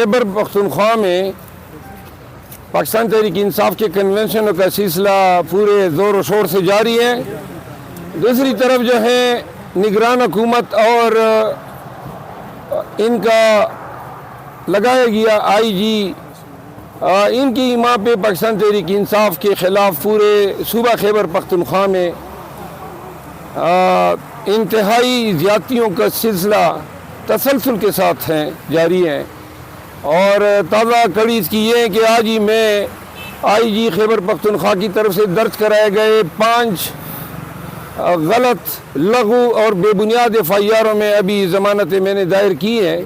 خیبر پختونخوا میں پاکستان تحریک انصاف کے کنونشنوں کا سلسلہ پورے زور و شور سے جاری ہے. دوسری طرف جو ہے نگران حکومت اور ان کا لگایا گیا آئی جی ان کی ماں پہ پاکستان تحریک انصاف کے خلاف پورے صوبہ خیبر پختونخوا میں انتہائی زیادتیوں کا سلسلہ تسلسل کے ساتھ ہیں جاری ہیں. اور تازہ کڑی اس کی یہ ہے کہ آج ہی میں آئی جی خیبر پختونخوا کی طرف سے درج کرائے گئے 5 غلط لغو اور بے بنیاد ایف آئی آروں میں ابھی ضمانتیں میں نے دائر کی ہیں.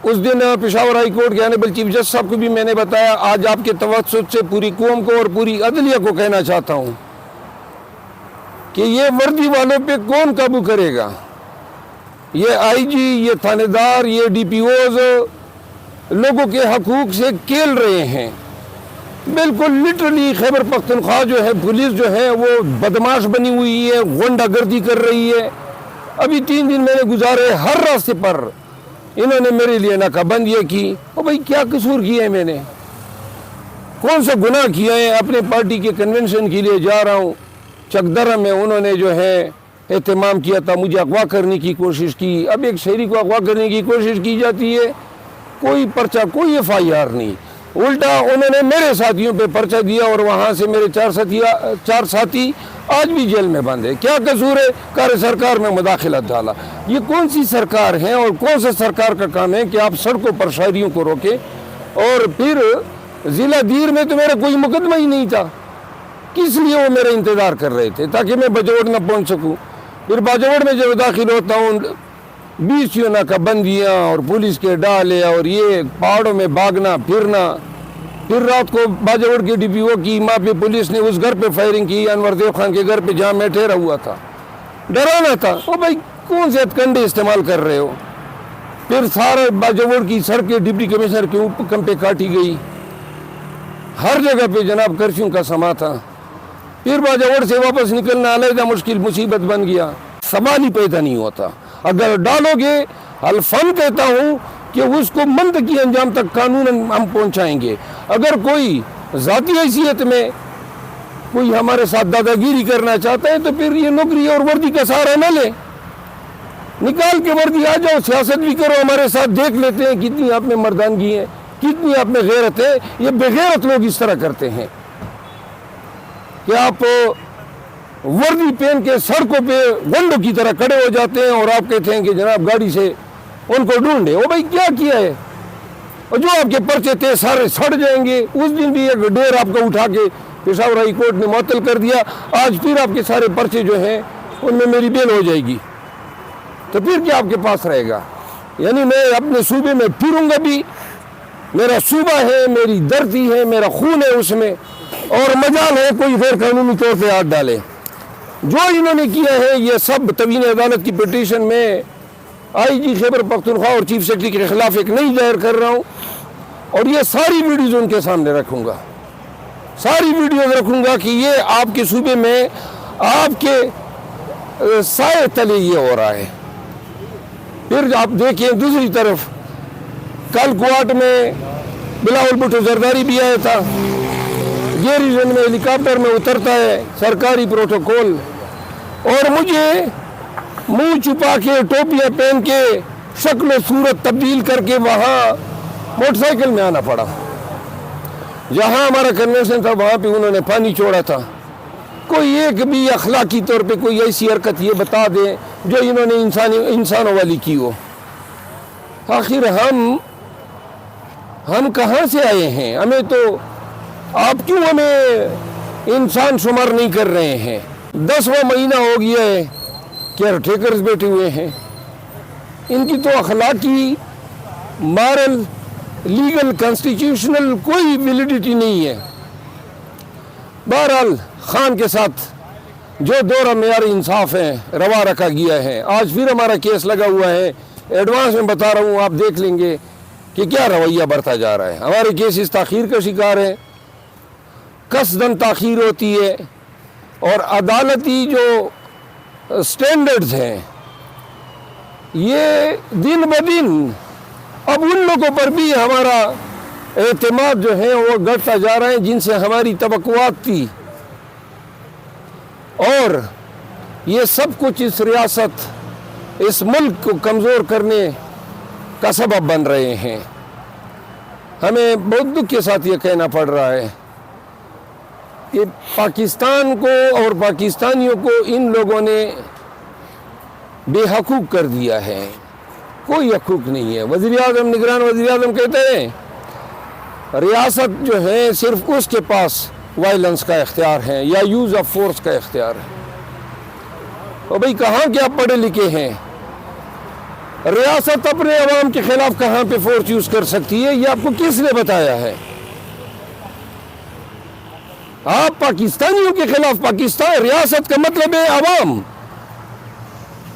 اس دن پشاور ہائی کورٹ کے آنریبل چیف جسٹس صاحب کو بھی میں نے بتایا. آج آپ کے توسط سے پوری قوم کو اور پوری عدلیہ کو کہنا چاہتا ہوں کہ یہ وردی والوں پہ کون قابو کرے گا. یہ آئی جی، یہ تھانے دار، یہ ڈی پی اوز لوگوں کے حقوق سے کھیل رہے ہیں. بالکل لٹرلی خیبر پختونخوا جو ہے پولیس جو ہے وہ بدماش بنی ہوئی ہے، غنڈہ گردی کر رہی ہے. ابھی 3 دن میں نے گزارے ہر راستے پر انہوں نے میرے لیے ناکہ بندیاں کی. بھائی کیا قصور کیا ہے میں نے؟ کون سا گناہ کیا ہے؟ اپنے پارٹی کے کنونشن کے لیے جا رہا ہوں چکدرہ میں، انہوں نے جو ہے اہتمام کیا تھا، مجھے اغوا کرنے کی کوشش کی. اب ایک شہری کو اغوا کرنے کی کوشش کی جاتی ہے، کوئی پرچہ، کوئی ایف آئی آر نہیں. الٹا انہوں نے میرے ساتھیوں پہ پرچہ دیا اور وہاں سے میرے 4 ساتھی آج بھی جیل میں بند ہے. کیا قصور ہے؟ کار سرکار میں مداخلت ڈالا. یہ کون سی سرکار ہے اور کون سا سرکار کا کام ہے کہ آپ سڑکوں پر شہریوں کو روکیں؟ اور پھر ضلع دیر میں تو میرا کوئی مقدمہ ہی نہیں تھا. کس لیے وہ میرا انتظار کر رہے تھے؟ تاکہ میں باجوڑ نہ پہنچ سکوں. پھر باجوڑ میں جب داخل ہوتا ہوں 20 ناکہ بندیاں اور پولیس کے ڈالے اور یہ پہاڑوں میں بھاگنا پھرنا. پھر رات کو باجوڑ کے ڈی پی او کی ماں پہ پولیس نے اس گھر پہ فائرنگ کی، انور دیو خان کے گھر پہ جہاں میں ٹھہرا ہوا تھا. ڈرانا تھا. بھائی کون سے ہتھکنڈے استعمال کر رہے ہو؟ پھر سارے باجوڑ کی سڑکیں ڈپٹی کمشنر کے حکم پہ کاٹی گئی. ہر جگہ پہ جناب کرفیو کا سما تھا. پھر باجوڑ سے واپس نکلنا علیحدہ مشکل مصیبت بن گیا. سوال ہی پیدا نہیں ہوتا. اگر ڈالو گے الفن کہتا ہوں کہ اس کو منطقی انجام تک قانون ہم پہنچائیں گے. اگر کوئی ذاتی حیثیت میں کوئی ہمارے ساتھ دادا گیری کرنا چاہتا ہے تو پھر یہ نوکری اور وردی کا سہارا نہ لے. نکال کے وردی آ جاؤ، سیاست بھی کرو ہمارے ساتھ. دیکھ لیتے ہیں کتنی آپ میں مردانگی ہے، کتنی آپ میں غیرت ہے. یہ بغیرت لوگ اس طرح کرتے ہیں کہ آپ وردی پہن کے سڑکوں پہ غنڈوں کی طرح کھڑے ہو جاتے ہیں اور آپ کہتے ہیں کہ جناب گاڑی سے ان کو ڈھونڈے. بھائی کیا کیا ہے؟ اور جو آپ کے پرچے تھے سارے سڑ جائیں گے. اس دن بھی ایک ڈور آپ کو اٹھا کے پشاور ہائی کورٹ نے معطل کر دیا. آج پھر آپ کے سارے پرچے جو ہیں ان میں میری بیل ہو جائے گی. تو پھر کیا آپ کے پاس رہے گا؟ یعنی میں اپنے صوبے میں پھروں گا بھی. میرا صوبہ ہے، میری دھرتی ہے، میرا خون ہے اس میں، اور مجال ہے کوئی غیر قانونی طور پہ ہاتھ ڈالے. جو انہوں نے کیا ہے یہ سب توہین عدالت کی پٹیشن میں آئی جی خیبر پختونخوا اور چیف سیکرٹری کے خلاف ایک نئی دائر کر رہا ہوں. اور یہ ساری ویڈیوز ان کے سامنے رکھوں گا، ساری ویڈیوز رکھوں گا کہ یہ آپ کے صوبے میں آپ کے سائے تلے یہ ہو رہا ہے. پھر آپ دیکھیں دوسری طرف کل کوارٹ میں بلاول بھٹو زرداری بھی آیا تھا. یہ ریجن میں ہیلی کاپٹر میں اترتا ہے سرکاری پروٹوکول، اور مجھے منہ چھپا کے ٹوپیاں پہن کے شکل و صورت تبدیل کر کے وہاں موٹر سائیکل میں آنا پڑا. جہاں ہمارا کنونشن تھا وہاں پہ انہوں نے پانی چھوڑا تھا. کوئی ایک بھی اخلاقی طور پہ کوئی ایسی حرکت یہ بتا دیں جو انہوں نے انسانوں والی کی ہو. آخر ہم کہاں سے آئے ہیں؟ ہمیں تو آپ کیوں ہمیں انسان شمار نہیں کر رہے ہیں؟ 10واں مہینہ ہو گیا ہے، کیئر ٹیکرز بیٹھے ہوئے ہیں. ان کی تو اخلاقی، مارل، لیگل، کانسٹیٹیوشنل کوئی ویلیڈیٹی نہیں ہے. بہرحال خان کے ساتھ جو دورہ معیار انصاف ہے روا رکھا گیا ہے. آج پھر ہمارا کیس لگا ہوا ہے. ایڈوانس میں بتا رہا ہوں، آپ دیکھ لیں گے کہ کیا رویہ بڑھتا جا رہا ہے. ہمارے کیسز تاخیر کا شکار ہیں، قصداً تاخیر ہوتی ہے، اور عدالتی جو سٹینڈرڈز ہیں یہ دن بدن اب ان لوگوں پر بھی ہمارا اعتماد جو ہے وہ گھٹتا جا رہا ہے جن سے ہماری توقعات تھی، اور یہ سب کچھ اس ریاست، اس ملک کو کمزور کرنے کا سبب بن رہے ہیں۔ ہمیں بہت دکھ کے ساتھ یہ کہنا پڑ رہا ہے کہ پاکستان کو اور پاکستانیوں کو ان لوگوں نے بے حقوق کر دیا ہے، کوئی حقوق نہیں ہے۔ وزیر اعظم، نگران وزیر اعظم کہتے ہیں ریاست جو ہے صرف اس کے پاس وائلنس کا اختیار ہے یا یوز آف فورس کا اختیار ہے۔ اور بھئی کہاں کیا پڑھے لکھے ہیں؟ ریاست اپنے عوام کے خلاف کہاں پہ فورس یوز کر سکتی ہے؟ یہ آپ کو کس نے بتایا ہے؟ آپ پاکستانیوں کے خلاف، پاکستان ریاست کا مطلب ہے عوام،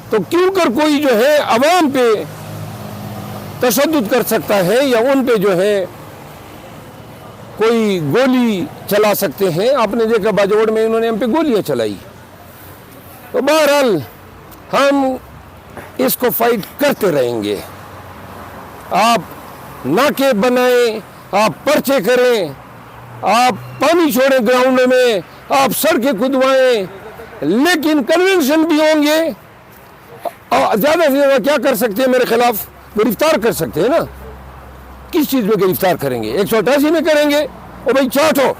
تو کیوں کر کوئی جو ہے عوام پہ تشدد کر سکتا ہے یا ان پہ جو ہے کوئی گولی چلا سکتے ہیں؟ آپ نے دیکھا باجوڑ میں انہوں نے ہم پہ گولیاں چلائی۔ تو بہرحال ہم اس کو فائٹ کرتے رہیں گے۔ آپ ناکے بنائیں، آپ پرچے کریں، آپ پانی چھوڑیں گراؤنڈ میں، آپ سڑکیں کھدوائیں، لیکن کنونشن بھی ہوں گے۔ زیادہ سے زیادہ کیا کر سکتے ہیں میرے خلاف؟ گرفتار کر سکتے ہیں نا۔ کس چیز میں گرفتار کریں گے؟ 188 میں کریں گے؟ اور بھائی چاٹو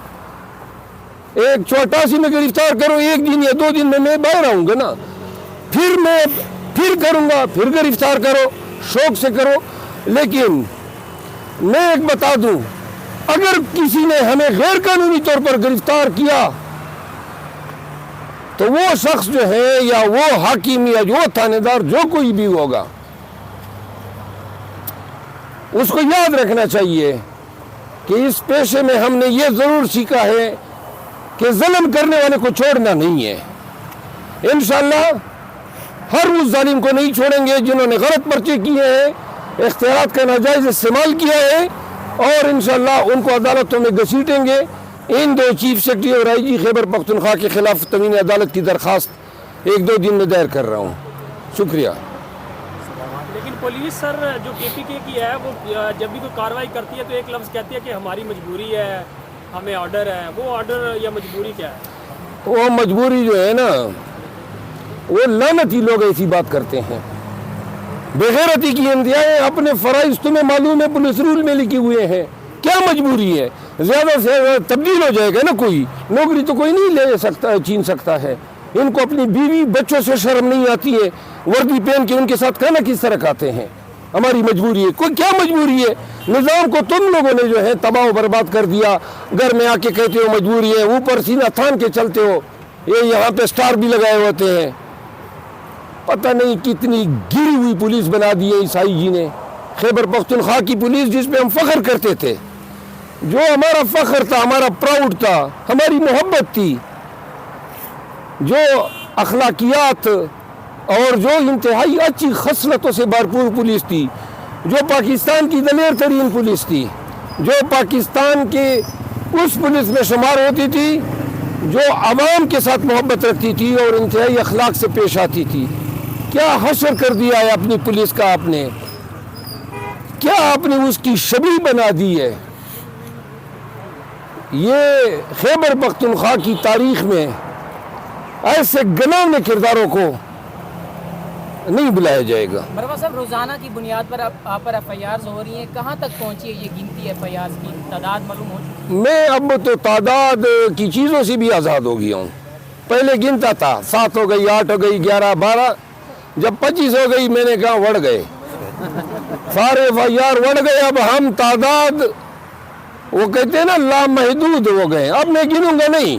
188 میں گرفتار کرو، ایک دن یا 2 دن میں باہر آؤں گا نا، پھر کروں گا، پھر گرفتار کرو، شوق سے کرو۔ لیکن میں ایک بتا دوں، اگر کسی نے ہمیں غیر قانونی طور پر گرفتار کیا تو وہ شخص جو ہے یا وہ حاکم یا وہ تھانے دار جو کوئی بھی ہوگا، اس کو یاد رکھنا چاہیے کہ اس پیشے میں ہم نے یہ ضرور سیکھا ہے کہ ظلم کرنے والے کو چھوڑنا نہیں ہے۔ انشاءاللہ ہر اس ظالم کو نہیں چھوڑیں گے جنہوں نے غلط پرچے کیے ہیں، اختیارات کا ناجائز استعمال کیا ہے، اور انشاءاللہ ان کو عدالتوں میں گھسیٹیں گے۔ ان 2 چیف سیکرٹری اور آئی جی خیبر پختونخوا کے خلاف تمین عدالت کی درخواست 1-2 دن میں دائر کر رہا ہوں۔ شکریہ۔ لیکن پولیس سر جو KPK کی ہے وہ جب بھی کوئی کارروائی کرتی ہے تو ایک لفظ کہتی ہے کہ ہماری مجبوری ہے، ہمیں آرڈر ہے۔ وہ آرڈر یا مجبوری کیا ہے؟ وہ مجبوری جو ہے نا، وہ لعنتی لوگ ایسی بات کرتے ہیں، بغیرتی کی انتہائی۔ اپنے فرائض تمہیں معلوم ہے، پولیس رول میں لکھے ہوئے ہیں، کیا مجبوری ہے؟ زیادہ سے زیادہ تبدیل ہو جائے گا نا، کوئی نوکری تو کوئی نہیں لے سکتا، چھین سکتا ہے۔ ان کو اپنی بیوی بچوں سے شرم نہیں آتی ہے، وردی پہن کے ان کے ساتھ کھانا کس طرح کھاتے ہیں؟ ہماری مجبوری ہے، کوئی کیا مجبوری ہے؟ نظام کو تم لوگوں نے جو ہے تباہ و برباد کر دیا، گھر میں آ کے کہتے ہو مجبوری ہے، اوپر سینہ تھان کے چلتے ہو، یہ یہاں پہ سٹار بھی لگائے ہوتے ہیں۔ پتہ نہیں کتنی گری ہوئی پولیس بنا دی ہے عیسائی جی نے۔ خیبر پختونخوا کی پولیس جس پہ ہم فخر کرتے تھے، جو ہمارا فخر تھا، ہمارا پراؤڈ تھا، ہماری محبت تھی، جو اخلاقیات اور جو انتہائی اچھی خصلتوں سے بھرپور پولیس تھی، جو پاکستان کی دلیر ترین پولیس تھی، جو پاکستان کے اس پولیس میں شمار ہوتی تھی جو عوام کے ساتھ محبت رکھتی تھی اور انتہائی اخلاق سے پیش آتی تھی، کیا حشر کر دیا ہے اپنی پولیس کا آپ نے؟ کیا آپ نے اس کی شبیہ بنا دی ہے؟ یہ خیبر پختونخوا کی تاریخ میں ایسے گنانے کرداروں کو نہیں بلایا جائے گا۔ مروا صاحب، روزانہ کی بنیاد پر آپ پر FIRs ہو رہی ہیں، کہاں تک پہنچی ہے یہ گنتی FIRs کی؟ تعداد معلوم ہو چکی؟ میں اب تو تعداد کی چیزوں سے بھی آزاد ہو گیا ہوں۔ پہلے گنتا تھا، 7 ہو گئی، 8 ہو گئی، 11، 12، جب 25 ہو گئی میں نے کہا وڑ گئے سارے FIR وڑ گئے۔ اب ہم تعداد، وہ کہتے ہیں نا لامحدود ہو گئے، اب میں گنوں گا نہیں۔